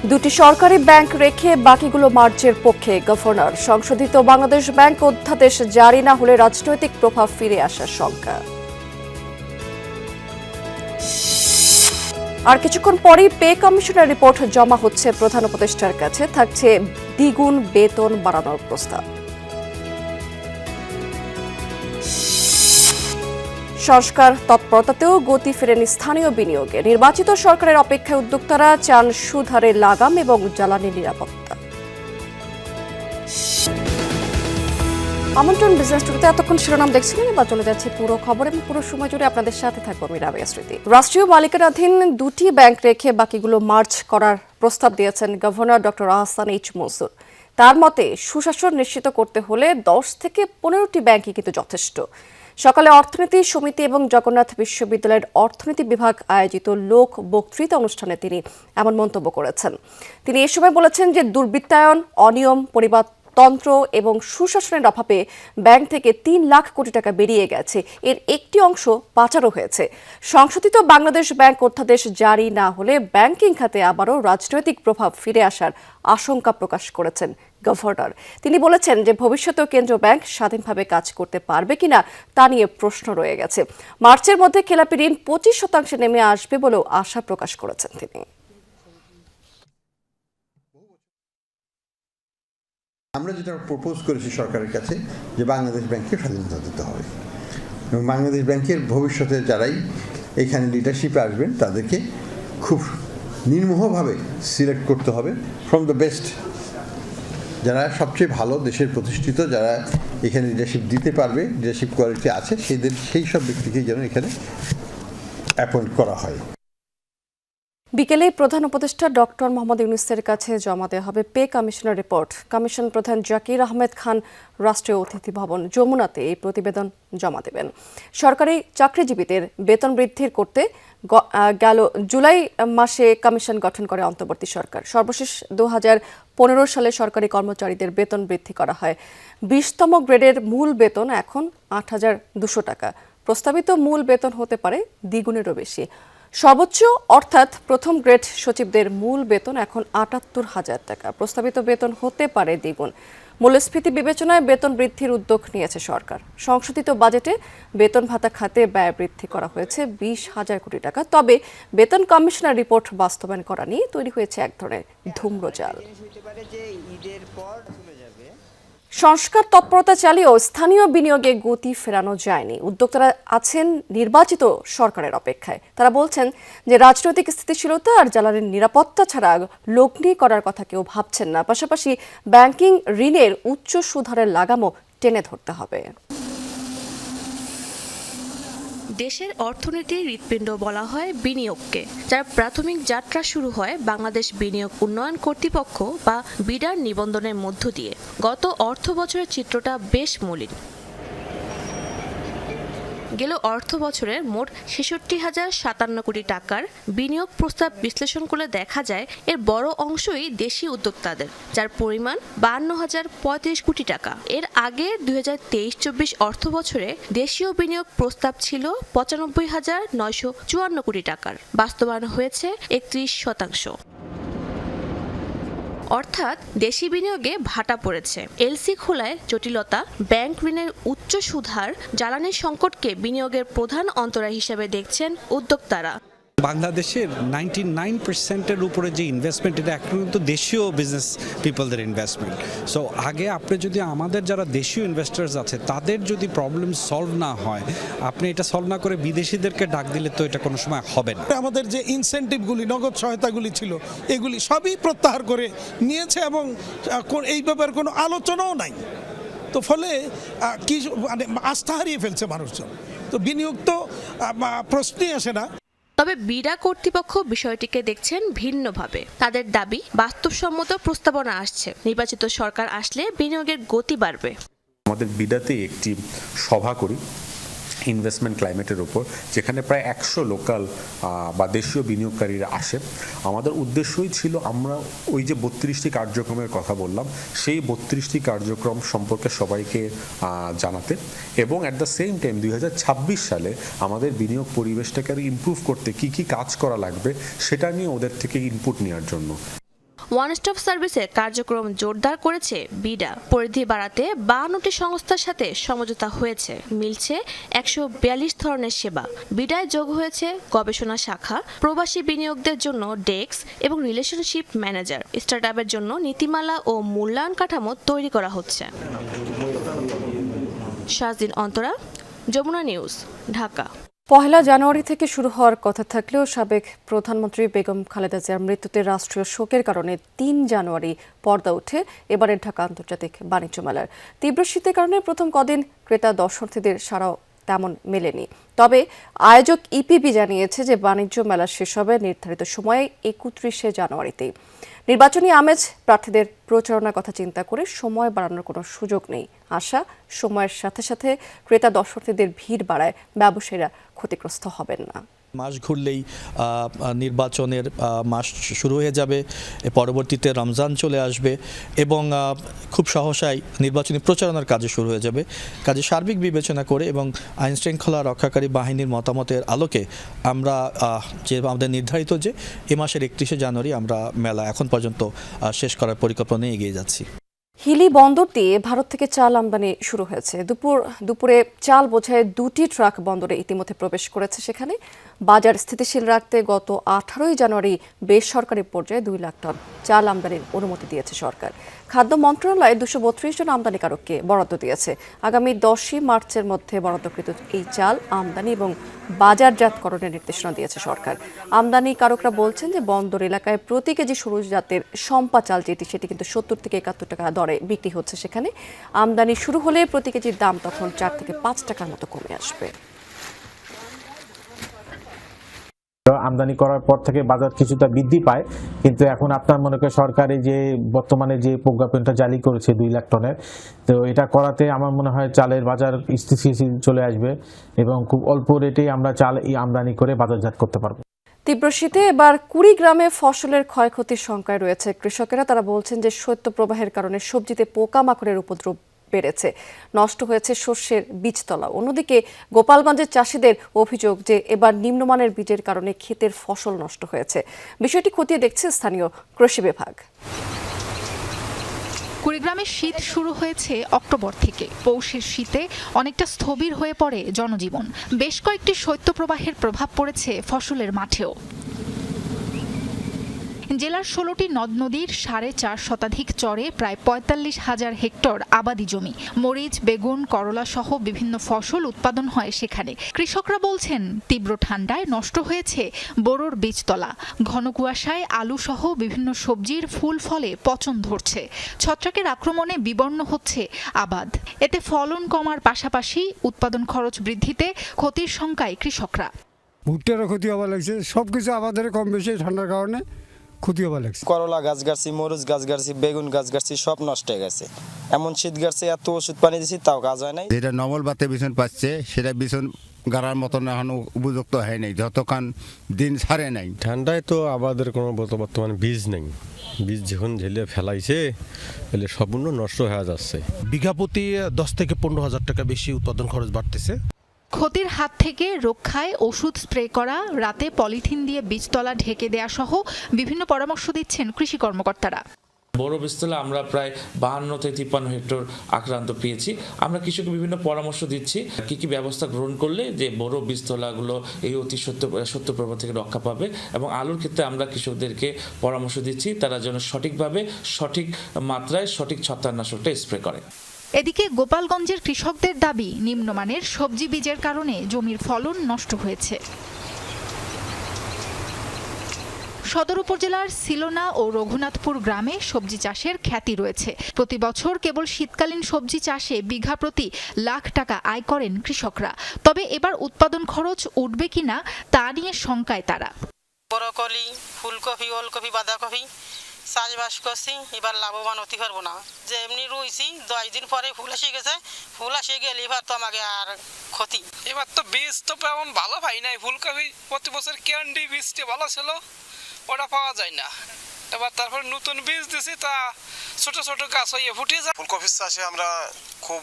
দুটি সরকারি ব্যাংক রেখে বাকিগুলো মার্চের পক্ষে গভর্নর। সংশোধিত বাংলাদেশ ব্যাংক অধ্যাদেশ জারি না হলে রাজনৈতিক প্রভাব ফিরে আসার শঙ্কা। আর কিছুক্ষণ পরেই পে কমিশনের রিপোর্ট জমা হচ্ছে প্রধান উপদেষ্টার কাছে, থাকছে দ্বিগুণ বেতন বাড়ানোর প্রস্তাব। সংস্কার তৎপরতাতেও গতি ফেরেনি স্থানীয় বিনিয়োগে। নির্বাচিত সরকারের অপেক্ষায় উদ্যোক্তারা চান সুদহারের লাগাম এবং জ্বালানি নিরাপত্তা। আমন্ত্রণ বিজনেস টুডেতে এতক্ষণ শিরোনাম দেখছিলেন, এবার চলে যাচ্ছে পুরো খবর এবং পুরো সময় জুড়ে আপনাদের সাথে থাকবো আমি রাবেয়া স্মৃতি। রাষ্ট্রীয় মালিকানাধীন দুটি ব্যাংক রেখে বাকিগুলো মার্জ করার প্রস্তাব দিয়েছেন governor doctor Ahsan H Mansur. তার মতে সুশাসন নিশ্চিত করতে হলে 10 থেকে 15টি ব্যাংকই কিন্তু যথেষ্ট। সকালে অর্থনীতি সমিতি এবং জগন্নাথ বিশ্ববিদ্যালয়ের অর্থনীতি বিভাগ আয়োজিত লোক বক্তৃতা অনুষ্ঠানে তিনি এমন মন্তব্য করেছেন। তিনি এ সময় বলেছেন যে দুর্বৃত্তায়ন, অনিয়ম, পরিবারতন্ত্র এবং সুশাসনের অভাবে ব্যাংক থেকে 3 লাখ কোটি টাকা বেরিয়ে গেছে। এর একটি অংশ পাচারও হয়েছে। সংশোধিত বাংলাদেশ ব্যাংক অধ্যাদেশ জারি না হলে ব্যাংকিং খাতে আবারও রাজনৈতিক প্রভাব ফিরে আসার আশঙ্কা প্রকাশ করেছেন গভর্নর। তিনি বলেছেন যে ভবিষ্যতেও কেন্দ্রীয় ব্যাংক স্বাধীনভাবে কাজ করতে পারবে কিনা তা নিয়ে প্রশ্ন রয়ে গেছে। মার্চের মধ্যে খেলাপি ঋণ 25% নেমে আসবে বলেও আশা প্রকাশ করেছেন তিনি। আমরা যেটা প্রপোজ করেছি সরকারের কাছে যে বাংলাদেশ ব্যাংককে স্বাধীনতা দিতে হবে এবং বাংলাদেশ ব্যাংকের ভবিষ্যতে যারাই এখানে লিডারশিপে আসবেন তাদেরকে খুব নির্মোহভাবে সিলেক্ট করতে হবে ফ্রম দ্য বেস্ট, যারা সবচেয়ে ভালো দেশের প্রতিষ্ঠিত, যারা এখানে লিডারশিপ দিতে পারবে, লিডারশিপ কোয়ালিটি আছে সেই সব ব্যক্তিকে যেন এখানে অ্যাপয়েন্ট করা হয়। বিকেলে প্রধান উপদেষ্টা ডক্টর মোহাম্মদ ইউনূসের কাছে জমা দেওয়া হবে পে কমিশনের রিপোর্ট। কমিশন প্রধান জাকির আহমেদ খান রাষ্ট্রীয় অতিথি ভবন যমুনাতে এই প্রতিবেদন জমা দেবেন। সরকারি চাকরিজীবীদের বেতন বৃদ্ধি করতে গেল জুলাই মাসে কমিশন গঠন করে অন্তর্বর্তী সরকার। সর্বশেষ 2015 সালে সরকারি কর্মচারীদের বেতন বৃদ্ধি করা হয়। 20তম গ্রেডের মূল বেতন এখন 8,200 টাকা। প্রস্তাবিত মূল বেতন হতে পারে দ্বিগুণেরও বেশি। সর্বোচ্চ অর্থাৎ প্রথম গ্রেড সচিবদের মূল বেতন এখন 78,000 টাকা। প্রস্তাবিত বেতন হতে পারে দ্বিগুণ। মূল্যস্ফীতি বিবেচনায় বেতন বৃদ্ধির উদ্যোগ নিয়েছে সরকার। সংশোধিত বাজেটে বেতন ভাতা খাতে ব্যয় বৃদ্ধি করা হয়েছে 20,000 কোটি টাকা। তবে বেতন কমিশনের রিপোর্ট বাস্তবায়ন করা নিয়ে তৈরি হয়েছে এক ধরনের ধূম্রজাল। সংস্কার তৎপরতা চালিয়েও স্থানীয় বিনিয়োগে গতি ফেরানো যায়নি। উদ্যোক্তারা আছেন নির্বাচিত সরকারের অপেক্ষায়। তারা বলছেন যে রাজনৈতিক স্থিতিশীলতা আর জ্বালানির নিরাপত্তা ছাড়া লগ্নি করার কথা কেউ ভাবছেন না। পাশাপাশি ব্যাংকিং ঋণের উচ্চ সুদহারের লাগামও টেনে ধরতে হবে। দেশের অর্থনীতির হৃৎপিণ্ড বলা হয় বিনিয়োগকে, যার প্রাথমিক যাত্রা শুরু হয় বাংলাদেশ বিনিয়োগ উন্নয়ন কর্তৃপক্ষ বা বিডার নিবন্ধনের মধ্য দিয়ে। গত অর্থ বছরের চিত্রটা বেশ মলিন। গেল অর্থ বছরের মোট 66,057 কোটি টাকার বিনিয়োগ প্রস্তাব বিশ্লেষণ করলে দেখা যায় এর বড় অংশই দেশি উদ্যোক্তাদের, যার পরিমাণ 52,035 কোটি টাকা। এর আগে 2023-24 অর্থ বছরে দেশীয় বিনিয়োগ প্রস্তাব ছিল 95,954 কোটি টাকার। বাস্তবায়ন হয়েছে 31%। অর্থাৎ দেশি বিনিয়োগে ভাটা পড়েছে। এলসি খোলায় জটিলতা, ব্যাংক ঋণের উচ্চ সুদহার, জ্বালানি সংকটকে বিনিয়োগের প্রধান অন্তরায় হিসেবে দেখছেন উদ্যোক্তারা। বাংলাদেশের 99%-এর উপরে যে ইনভেস্টমেন্ট, এটা এখন কিন্তু দেশীয় বিজনেস পিপলদের ইনভেস্টমেন্ট। সো আগে আপনি যদি আমাদের যারা দেশীয় ইনভেস্টার্স আছে তাদের যদি প্রবলেম সলভ না হয়, আপনি এটা সলভ না করে বিদেশিদেরকে ডাক দিলে তো এটা কোনো সময় হবে না। আমাদের যে ইনসেন্টিভগুলি, নগদ সহায়তাগুলি ছিল, এগুলি সবই প্রত্যাহার করে নিয়েছে এবং এই ব্যাপারে কোনো আলোচনাও নাই। তো ফলে কি মানে আস্থা হারিয়ে ফেলছে মানুষজন। তো বিনিয়োগ তো প্রশ্নই আসে না। তবে বিডা কর্তৃপক্ষ বিষয়টিকে দেখছেন ভিন্নভাবে। তাদের দাবি, বাস্তবসম্মত প্রস্তাবনা আসছে, নির্বাচিত সরকার আসলে বিনিয়োগের গতি বাড়বে। আমাদের বিডাতে একটি সভা করি ইনভেস্টমেন্ট ক্লাইমেটের উপর, যেখানে প্রায় 100 লোকাল বা দেশীয় বিনিয়োগকারীরা আসে। আমাদের উদ্দেশ্যই ছিল আমরা ওই যে 32টি কার্যক্রমের কথা বললাম, সেই 32টি কার্যক্রম সম্পর্কে সবাইকে জানাতে এবং অ্যাট দ্য সেম টাইম 2026 সালে আমাদের বিনিয়োগ পরিবেশটাকে আরও ইমপ্রুভ করতে কী কী কাজ করা লাগবে সেটা নিয়ে ওদের থেকে ইনপুট নেওয়ার জন্য। ওয়ান স্টপ সার্ভিসের কার্যক্রম জোরদার করেছে বিডা। পরিধি বাড়াতে 52টি সংস্থার সাথে সমঝোতা হয়েছে, মিলছে 142 ধরনের সেবা। বিডায় যোগ হয়েছে গবেষণা শাখা, প্রবাসী বিনিয়োগদের জন্য ডেস্ক এবং রিলেশনশিপ ম্যানেজার। স্টার্টআপের জন্য নীতিমালা ও মূল্যায়ন কাঠামো তৈরি করা হচ্ছে। শাহজিন অন্তরা, যমুনা নিউজ, ঢাকা। পহেলা জানুয়ারি থেকে শুরু হওয়ার কথা থাকলেও সাবেক প্রধানমন্ত্রী বেগম খালেদা জিয়ার মৃত্যুতে রাষ্ট্রীয় শোকের কারণে 3 জানুয়ারি পর্দা ওঠে এবারের ঢাকা আন্তর্জাতিক বাণিজ্য মেলার। তীব্র শীতের কারণে প্রথম কদিন ক্রেতা দর্শনার্থীদের সাড়াও তেমন মেলেনি। তবে আয়োজক ইপিবি জানিয়েছে যে বাণিজ্য মেলা শেষ হবে নির্ধারিত সময়ে 31 জানুয়ারিতেই। নির্বাচনী আমেজ, প্রার্থীদের প্রচারণার কথা চিন্তা করে সময় বাড়ানোর কোনো সুযোগ নেই। আশা, সময়ের সাথে সাথে ক্রেতা দর্শনার্থীদের ভিড় বাড়ায় ব্যবসায়ীরা ক্ষতিগ্রস্ত হবেন না। মাস ঘুরলেই নির্বাচনের মাস শুরু হয়ে যাবে, পরবর্তীতে রমজান চলে আসবে এবং খুব সহসাই নির্বাচনী প্রচারণার কাজে শুরু হয়ে যাবে। কাজে সার্বিক বিবেচনা করে এবং আইনশৃঙ্খলা রক্ষাকারী বাহিনীর মতামতের আলোকে আমরা যে আমাদের নির্ধারিত যে এ মাসের 31 জানুয়ারি আমরা মেলা এখন পর্যন্ত শেষ করার পরিকল্পনা নিয়ে এগিয়ে যাচ্ছি। হিলি বন্দর দিয়ে ভারত থেকে চাল আমদানি শুরু হয়েছে। দুপুরে চাল বোঝায় 2টি ট্রাক বন্দরে ইতিমধ্যে প্রবেশ করেছে। সেখানে বাজার স্থিতিশীল রাখতে গত 18 জানুয়ারি বেসরকারি পর্যায়ে 2 লাখ টন চাল আমদানির অনুমতি দিয়েছে সরকার। খাদ্য মন্ত্রণালয় 232 জন আমদানিকারককে বরাদ্দ দিয়েছে। আগামী 10 মার্চের মধ্যে বরাদ্দকৃত এই চাল আমদানি এবং বাজারজাতকরণের নির্দেশনা দিয়েছে সরকার। আমদানিকারকরা বলছেন যে বন্দর এলাকায় প্রতি কেজি সরু জাতের সম্পা চাল সেটি কিন্তু 70 থেকে 71 টাকা দরে বিক্রি হচ্ছে। সেখানে আমদানি শুরু হলে প্রতি কেজির দাম তখন 4 থেকে 5 টাকার মতো কমে আসবে। আমদানি করার পর থেকে বাজার কিছুটা বৃদ্ধি পায়, কিন্তু এখন আপনার মনে করেন সরকারে যে বর্তমানে যে প্রজ্ঞাপনটা জারি করেছে 2 লাখ টনের, তো এটা করাতে আমার মনে হয় চালের বাজার স্থিতিশীল চলে আসবে এবং খুব অল্প রেটেই আমরা চাল আমদানি করে বাজারজাত করতে পারবো। তীব্র শীতে এবার কুড়িগ্রামে ফসলের ক্ষয়ক্ষতির শঙ্কায় রয়েছে কৃষকেরা। তারা বলছেন যে শৈত্যপ্রবাহের কারণে সবজিতে পোকামাকড়ের উপদ্রব বেড়েছে, নষ্ট হয়েছে শস্যের বীজতলা। অন্যদিকে গোপালগঞ্জের চাষিদের অভিযোগ যে এবার নিম্নমানের বীজের কারণে ক্ষেতের ফসল নষ্ট হয়েছে। বিষয়টি খতিয়ে দেখছে স্থানীয় কৃষি বিভাগ। কুড়িগ্রামে শীত শুরু হয়েছে অক্টোবর থেকে। পৌষের শীতে অনেকটা স্থবির হয়ে পড়ে জনজীবন। বেশ কয়েকটি শৈত্যপ্রবাহের প্রভাব পড়েছে ফসলের মাঠেও। জেলার 16টি নদ নদীর 4.5 শতাধিক চরে প্রায় 45,000 হেক্টর আবাদি জমি। মরিচ, বেগুন, করলা সহ বিভিন্ন ফসল উৎপাদন হয় সেখানে। কৃষকরা বলছেন তীব্র ঠান্ডায় নষ্ট হয়েছে বোরোর বীজতলা। ঘন কুয়াশায় আলু সহ বিভিন্ন সবজির ফুল ফলে পচন ধরছে। ছত্রাকের আক্রমণে বিবর্ণ হচ্ছে আবাদ। এতে ফলন কমার পাশাপাশি উৎপাদন খরচ বৃদ্ধিতে ক্ষতির শঙ্কায় কৃষকরা। ভুট্টারও ক্ষতি হওয়া লাগছে, সবকিছু আমাদের কম বেশি ঠান্ডার কারণে ক্ষতি হওয়া লাগছে। করলা গাছ গাছছি, মরিচ গাছ গাছছি, বেগুন গাছ গাছছি, সব নষ্ট হয়ে গেছে। এমন শীত গাছে এত ওষুধ পানি দিচ্ছি তাও কাজ হয় নাই। যেটা নমল বাতে বিছন পাচ্ছে সেটা বিছন গাড়ার মতন এখন উপযুক্ত হয় নাই, যতক্ষণ দিন ছাড়ে নাই। ঠান্ডায় তো আমাদের কোনো বর্তমানে বীজ নেই। বীজ যখন ঝেলে ফেলাইছে তাহলে সম্পূর্ণ নষ্ট হয়ে যাচ্ছে। বিঘা প্রতি 10 থেকে 15,000 টাকা বেশি উৎপাদন খরচ বাড়তেছে। ক্ষতির হাত থেকে রক্ষায় ওষুধ স্প্রে করা, রাতে পলিথিন দিয়ে বীজতলা ঢেকে দেয়া সহ বিভিন্ন পরামর্শ দিচ্ছেন কৃষি কর্মকর্তারা। বড় বীজতলা আমরা প্রায় 52 থেকে 53 হেক্টর আক্রান্ত পেয়েছি। আমরা কৃষককে বিভিন্ন পরামর্শ দিচ্ছি কি কি ব্যবস্থা গ্রহণ করলে যে বড় বীজতলাগুলো এই অতি শৈত্যপ্রবাহ থেকে রক্ষা পাবে। এবং আলুর ক্ষেত্রে আমরা কৃষকদেরকে পরামর্শ দিচ্ছি তারা যেন সঠিকভাবে, সঠিক মাত্রায়, সঠিক ছত্রাকনাশকটা স্প্রে করে। এদিকে গোপালগঞ্জের কৃষকদের দাবি নিম্নমানের সবজি বীজের কারণে জমির ফলন নষ্ট হয়েছে। সদর উপজেলার সিলোনা ও রঘুনাথপুর গ্রামে সবজি চাষের খ্যাতি রয়েছে। প্রতি বছর কেবল শীতকালীন সবজি চাষে বিঘা প্রতি লাখ টাকা আয় করেন কৃষকরা। তবে এবার উৎপাদন খরচ উঠবে কিনা তা নিয়ে শঙ্কায় তারা। ব্রকলি, ফুলকপি, ওলকপি, বাঁধাকপি চাষবাস করছি, এবার লাভবান হতে পারবো না। যে এমনি রুইছি 10 দিন পরে ফুল এসে গেছে, ফুল এসে গেলে এবার তো আমাকে আর ক্ষতি। এবার তো বীজ তো তেমন ভালো পাই নাই। ফুলকপি প্রতি বছর ক্যান্ডি বীজটি ভালো ছিল, ওটা পাওয়া যায় না। এবার তারপর নতুন বীজ দিছি, তা ছোট ছোট গাছ হয়ে ফুটে যায়। ফুলকপির চাষে আমরা খুব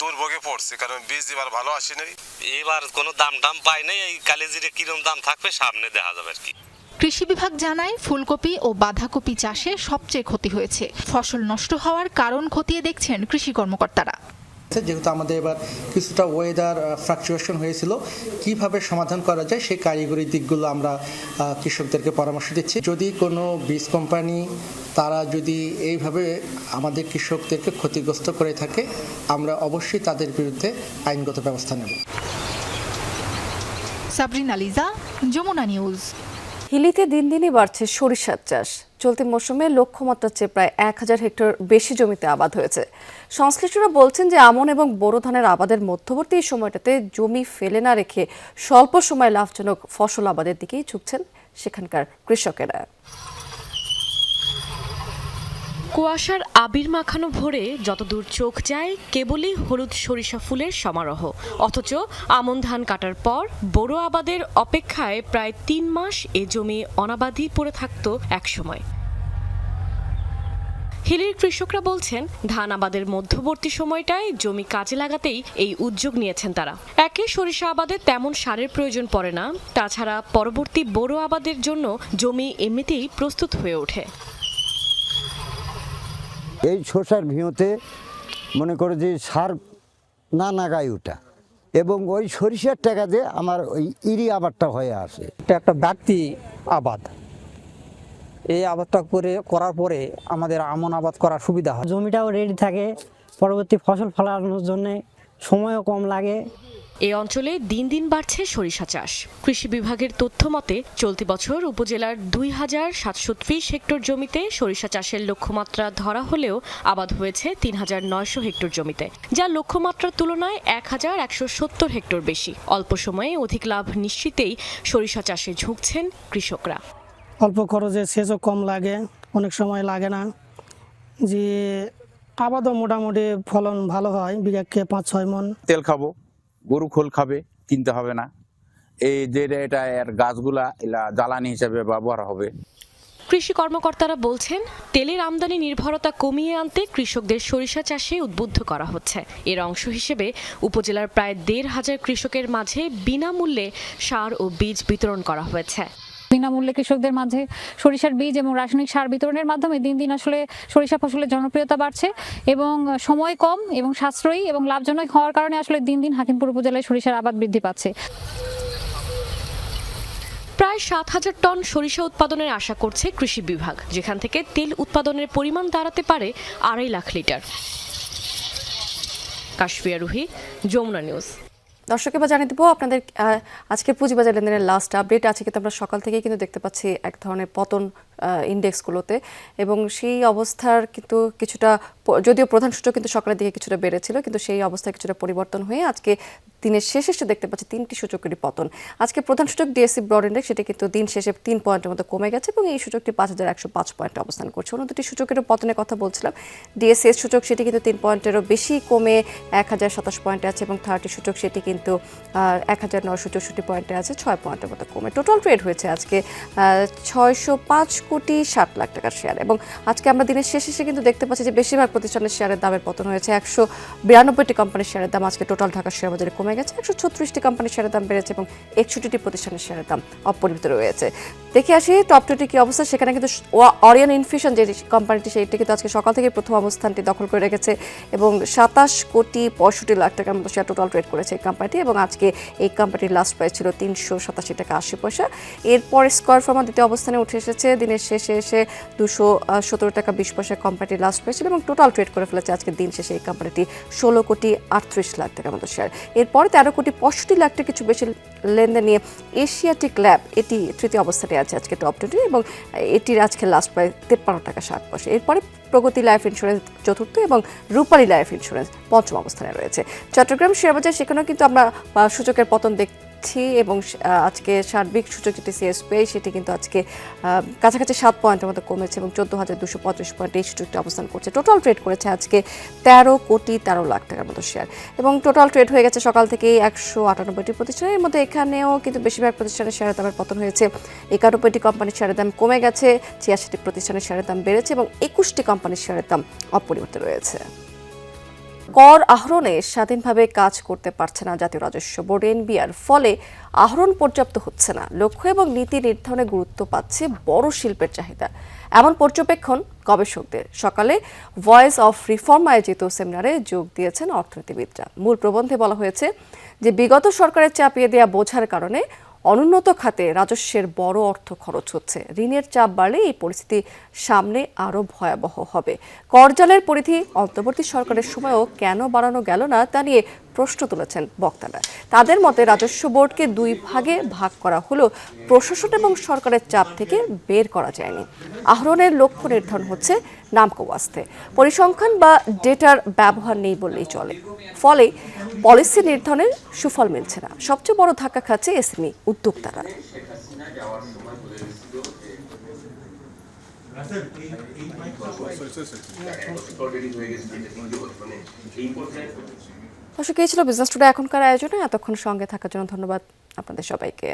দুর্ভোগে পড়ছি, কারণ বীজ এবার ভালো আসেনি। এবার কোনো দাম পাই নাই। এই কালেজিরে কিরম দাম থাকবে সামনে দেখা যাবে আর কি। কৃষি বিভাগ জানায় ফুলকপি ও বাঁধাকপি চাষে সবচেয়ে ক্ষতি হয়েছে। ফসল নষ্ট হওয়ার কারণ খতিয়ে দেখছেন কৃষি কর্মকর্তারা। যেহেতু আমাদের এবার কিছুটা ওয়েদার ফ্লাকচুয়েশন হয়েছিল, কিভাবে সমাধান করা যায় সেই কারিগরি দিকগুলো আমরা কৃষকদেরকে পরামর্শ দিচ্ছি। যদি কোনো বীজ কোম্পানি তারা যদি এইভাবে আমাদের কৃষকদেরকে ক্ষতিগ্রস্ত করে থাকে, আমরা অবশ্যই তাদের বিরুদ্ধে আইনগত ব্যবস্থা নেব। সাবরিনা লিজা, যমুনা নিউজ। হিলিতে দিন দিনই বাড়ছে সরিষার চাষ। চলতি মৌসুমে লক্ষ্যমাত্রার চেয়ে প্রায় 1000 হেক্টর বেশি জমিতে আবাদ হয়েছে। সংশ্লিষ্টরা বলছেন যে আমন এবং বোরো ধানের আবাদের মধ্যবর্তী সময়টাতে জমি ফেলে না রেখে স্বল্প সময় লাভজনক ফসল আবাদের দিকেই ঝুঁকছেন সেখানকার কৃষকেরা। কুয়াশার আবির মাখানো ভোরে যতদূর চোখ যায় কেবলই হলুদ সরিষা ফুলের সমারোহ, অথচ আমন ধান কাটার পর বোরো আবাদের অপেক্ষায় প্রায় 3 মাস এ জমি অনাবাদি পড়ে থাকত একসময়। হিলির কৃষকরা বলছেন ধান আবাদের মধ্যবর্তী সময়টায় জমি কাজে লাগাতেই এই উদ্যোগ নিয়েছেন তারা। একে সরিষা আবাদে তেমন সারের প্রয়োজন পড়ে না, তাছাড়া পরবর্তী বোরো আবাদের জন্য জমি এমনিতেই প্রস্তুত হয়ে ওঠে। এই শসার ভিঁতে মনে করো যে সার না নাগায় ওঠা এবং ওই সরিষার টাকা দিয়ে আমার ওই ইরি আবাদটা হয়ে আসে। এটা একটা ব্যক্তি আবাদ, এই আবাদটা করার পরে আমাদের আমন আবাদ করার সুবিধা হয়। জমিটাও রেডি থাকে, পরবর্তী ফসল ফলানোর জন্য সময়ও কম লাগে। এই অঞ্চলে দিন দিন বাড়ছে সরিষা চাষ। কৃষি বিভাগের তথ্য মতে চলতি বছর উপজেলার 2730 হেক্টর জমিতে সরিষা চাষের লক্ষ্যমাত্রা ধরা হলেও আবাদ হয়েছে 3900 হেক্টর জমিতে, যা লক্ষ্যমাত্রার তুলনায় 1170 হেক্টর বেশি। অল্প সময়ে অধিক লাভ নিশ্চিতেই সরিষা চাষে ঝুঁকছেন কৃষকরা। অল্প খরচে সেচও কম লাগে, অনেক সময় লাগে না, যে আবাদও মোটামুটি ফলন ভালো হয়, বিঘাকে 5-6 মন। তেল খাবো, গরু খোল খাবে, কিনতে হবে না। এই যে এটা এর গাছগুলা এলা জ্বালানি হিসেবে ব্যবহার হবে। কৃষি কর্মকর্তারা বলছেন তেলের আমদানি নির্ভরতা কমিয়ে আনতে কৃষকদের সরিষা চাষে উদ্বুদ্ধ করা হচ্ছে। এর অংশ হিসেবে উপজেলার প্রায় 1500 কৃষকের মাঝে বিনামূল্যে সার ও বীজ বিতরণ করা হয়েছে। বিনামূল্যে কৃষকদের মাঝে সরিষার বীজ এবং রাসায়নিক সার বিতরণের মাধ্যমে দিন দিন আসলে সরিষা ফসলের জনপ্রিয়তা বাড়ছে এবং সময় কম এবং সাশ্রয়ী এবং লাভজনক হওয়ার কারণে আসলে দিন দিন হাকিমপুর উপজেলায় সরিষার আবাদ বৃদ্ধি পাচ্ছে। প্রায় 7000 টন সরিষা উৎপাদনের আশা করছে কৃষি বিভাগ, যেখান থেকে তেল উৎপাদনের পরিমাণ দাঁড়াতে পারে 2.5 লাখ লিটার। কাশফিয়া রুহি, যমুনা নিউজ। দর্শক এবার জানিয়ে দেবো আপনাদের আজকে পুঁজিবাজার লেনদেনের লাস্ট আপডেট আছে, কিন্তু আমরা সকাল থেকেই কিন্তু দেখতে পাচ্ছি এক ধরনের পতন ইন্ডেক্সগুলোতে, এবং সেই অবস্থার কিন্তু কিছুটা, যদিও প্রধান সূচক কিন্তু সকালের দিকে কিছুটা বেড়েছিল, কিন্তু সেই অবস্থায় কিছুটা পরিবর্তন হয়ে আজকে দিনের শেষে দেখতে পাচ্ছি 3টি সূচকেরই পতন। আজকে প্রধান সূচক ডিএসসি ব্রড ইন্ডেক্স, সেটি কিন্তু দিন শেষে 3 পয়েন্টের মতো কমে গেছে এবং এই সূচকটি 5105 পয়েন্টে অবস্থান করছে। অন্য দুটি সূচকেরও পতনের কথা বলছিলাম। ডিএসসিএস সূচক সেটি কিন্তু 3 পয়েন্টেরও বেশি কমে 1027 পয়েন্টে আছে এবং 30 সূচক সেটি কিন্তু 1964 পয়েন্টে আছে, 6 পয়েন্টের মতো কমে। টোটাল ট্রেড হয়েছে আজকে 605.60 লাখ টাকার শেয়ার, এবং আজকে আমরা দিনের শেষে কিন্তু দেখতে পাচ্ছি যে বেশিরভাগ প্রতিষ্ঠানের শেয়ারের দামের পতন হয়েছে। 192টি কোম্পানির শেয়ারের দাম আজকে টোটাল ঢাকা শেয়ার বাজারে কমে গেছে, 136টি কোম্পানির শেয়ারের দাম বেড়েছে এবং 61টি প্রতিষ্ঠানের শেয়ারের দাম অপরিবর্তিত রয়েছে। দেখে আসি টপ 20 কি অবস্থা। সেখানে কিন্তু অরিয়ন ইনফিউশন যে কোম্পানিটি, সেইটি কিন্তু আজকে সকাল থেকে প্রথম অবস্থানটি দখল করে রেখেছে এবং 27.65 লাখ টাকার মতো শেয়ার টোটাল ট্রেড করেছে এই কোম্পানিটি, এবং আজকে এই কোম্পানির লাস্ট প্রাইস ছিল 387 টাকা 80 পয়সা। এরপর স্কয়ার ফার্মা দ্বিতীয় অবস্থানে উঠে এসেছে, দিনের শেষে এসে 217 টাকা 20 পয়সা কোম্পানিটির লাস্ট প্রাইস ছিল এবং টোটাল ট্রেড করে ফেলেছে আজকে দিন শেষে এই কোম্পানিটি 16.38 লাখ টাকার মতো শেয়ার। এরপরে 13.65 লাখ টাকা কিছু বেশি লেনদেন নিয়ে এশিয়াটিক ল্যাব, এটি তৃতীয় অবস্থানে আছে আজকে টপ 20, এবং এটির আজকে লাস্ট প্রাইস 53 টাকা 60 পয়সা। এরপরে প্রগতি লাইফ ইন্স্যুরেন্স চতুর্থ এবং রূপালী লাইফ ইন্স্যুরেন্স পঞ্চম অবস্থানে রয়েছে। চট্টগ্রাম শেয়ারবাজার, সেখানেও কিন্তু আমরা সূচকের পতন দেখছি এবং আজকে সার্বিক সূচক যেটি সিএসপি, সেটি কিন্তু আজকে কাছাকাছি 7 পয়েন্টের মতো কমেছে এবং 14,235 পয়েন্টে এই সূচকটি অবস্থান করছে। টোটাল ট্রেড করেছে আজকে 13.13 লাখ টাকার মতো শেয়ার, এবং টোটাল ট্রেড হয়ে গেছে সকাল থেকে 198টি প্রতিষ্ঠানের মধ্যে। এখানেও কিন্তু বেশিরভাগ প্রতিষ্ঠানের শেয়ারের দামের পতন হয়েছে। 91টি কোম্পানির শেয়ারের দাম কমে গেছে, 86টি প্রতিষ্ঠানের শেয়ারের দাম বেড়েছে এবং 21টি কোম্পানির শেয়ারের দাম অপরিবর্তিত রয়েছে। কর আহরণে স্বাধীনভাবে কাজ করতে পারছে না জাতীয় রাজস্ব বোর্ড এনবিআর, ফলে আহরণ পর্যাপ্ত হচ্ছে না। লক্ষ্য এবং নীতি নির্ধারণে গুরুত্ব পাচ্ছে বড় শিল্পের চাহিদা, এমন পর্যবেক্ষণ গবেষকদের। সকালে ভয়েস অফ রিফর্ম আয়োজিত সেমিনারে যোগ দিয়েছেন অর্থনীতিবিদরা। মূল প্রবন্ধে বলা হয়েছে যে বিগত সরকারের চাপিয়ে দেওয়া বোঝার কারণে অনুন্নত খাতে রাজস্বের বড় অর্থ খরচ হচ্ছে। ঋণের চাপ বাড়লে এই পরিস্থিতি সামনে আরও ভয়াবহ হবে। করজালের পরিধি অন্তর্বর্তী সরকারের সময়ও কেন বাড়ানো গেল না তা নিয়ে প্রশ্ন তুলেছেন বক্তারা। তাদের মতে রাজস্ব বোর্ডকে দুই ভাগে ভাগ করা হলেও প্রশাসন এবং সরকারের চাপ থেকে বের করা যায়নি। আহরণের লক্ষ্য নির্ধারণ হচ্ছে নামকো ওয়াস্তে, পরিসংখ্যান বা ডেটার ব্যবহার নেই বললেই চলে। ফলে পলিসি নির্ধারণের সুফল মিলছে না। সবচেয়ে বড় ধাক্কা খাচ্ছে এসএমই উদ্যোক্তারা। দর্শক, এই ছিল বিজনেস টুডে এখনকার আয়োজনে। এতক্ষণ সঙ্গে থাকার জন্য ধন্যবাদ আপনাদের সবাইকে।